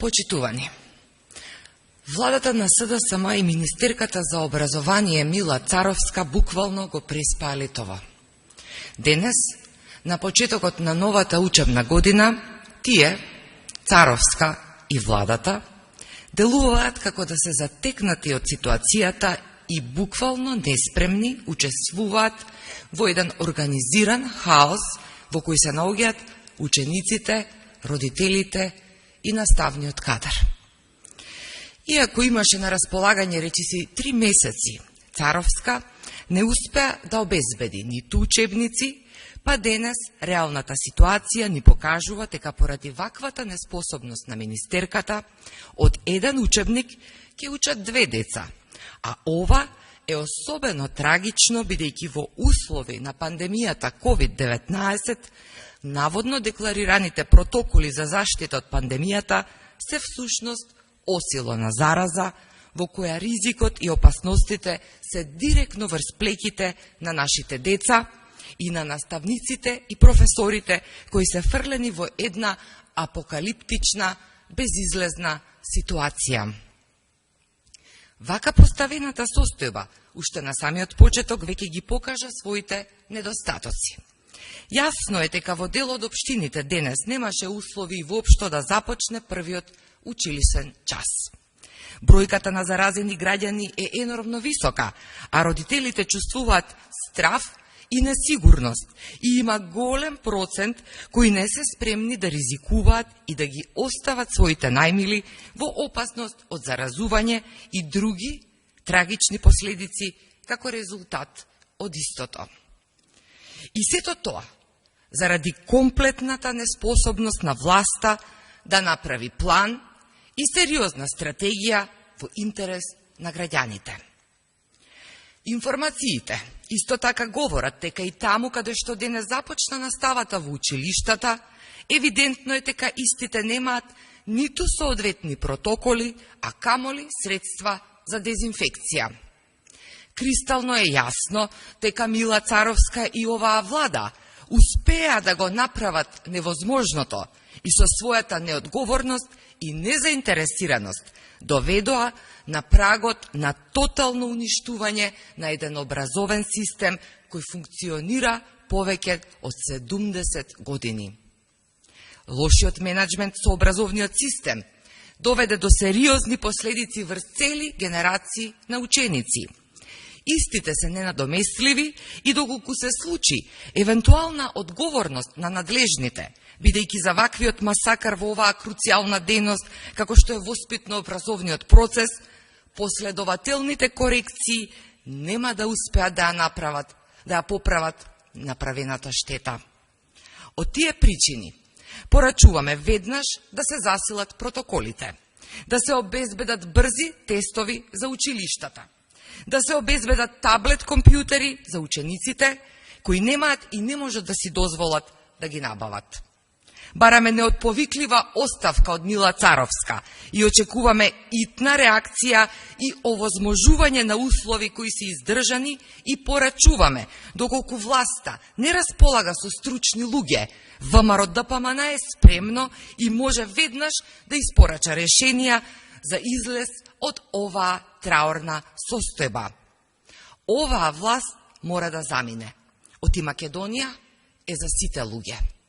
Почитувани, владата на СДСМ и Министерката за образование Мила Царовска буквално го преспаа летово. Денес, на почетокот на новата учебна година, тие, Царовска и владата, делуваат како да се затекнати од ситуацијата и буквално неспремни учествуваат во еден организиран хаос во кој се наоѓаат учениците, родителите и наставниот кадар. Иако имаше на располагање речиси 3 месеци, Царовска не успеа да обезбеди ниту учебници, па денес реалната ситуација ни покажува дека поради ваквата неспособност на министерката, од еден учебник ќе учат 2 деца, а ова е особено трагично бидејќи во услови на пандемијата COVID-19 наводно декларираните протоколи за заштита од пандемијата се всушност осило на зараза во која ризикот и опасностите се директно врз плеките на нашите деца и на наставниците и професорите кои се фрлени во една апокалиптична, безизлезна ситуација. Вака поставената состојба, уште на самиот почеток, веќе ги покажа своите недостатоци. Јасно е дека во дел од општините денес немаше услови воопшто да започне првиот училишен час. Бројката на заразени граѓани е енормно висока, а родителите чувствуваат страв и несигурност и има голем процент кои не се спремни да ризикуваат и да ги остават своите најмили во опасност од заразување и други трагични последици како резултат од истото. И сето тоа заради комплетната неспособност на власта да направи план и сериозна стратегија во интерес на граѓаните. Информациите исто така говорат дека и таму каде што денес започна наставата во училиштата, евидентно е дека истите немаат ниту соодветни протоколи, а камоли средства за дезинфекција. Кристално е јасно дека Мила Царовска и оваа влада успеа да го направат невозможното и со својата неодговорност и незаинтересираност доведоа на прагот на тотално уништување на еден образовен систем кој функционира повеќе од 70 години. Лошиот менеджмент со образовниот систем доведе до сериозни последици врз цели генерации на ученици. Истите се ненадоместливи и доколку се случи евентуална одговорност на надлежните, бидејќи за ваквиот масакар во оваа круцијална дејност, како што е воспитно-образовниот процес, последователните корекции нема да успеат да ја поправат направената штета. Од тие причини порачуваме веднаш да се засилат протоколите, да се обезбедат брзи тестови за училиштата, да се обезбедат таблет компјутери за учениците кои немаат и не можат да си дозволат да ги набават. Бараме неотповиклива оставка од Мила Царовска и очекуваме итна реакција и овозможување на услови кои се издржани и порачуваме, доколку власта не располага со стручни луѓе, ВМРО ДПМН е спремно и може веднаш да испорача решенија за излез од оваа траорна состојба. Оваа власт мора да замине. Оти Македонија е за сите луѓе.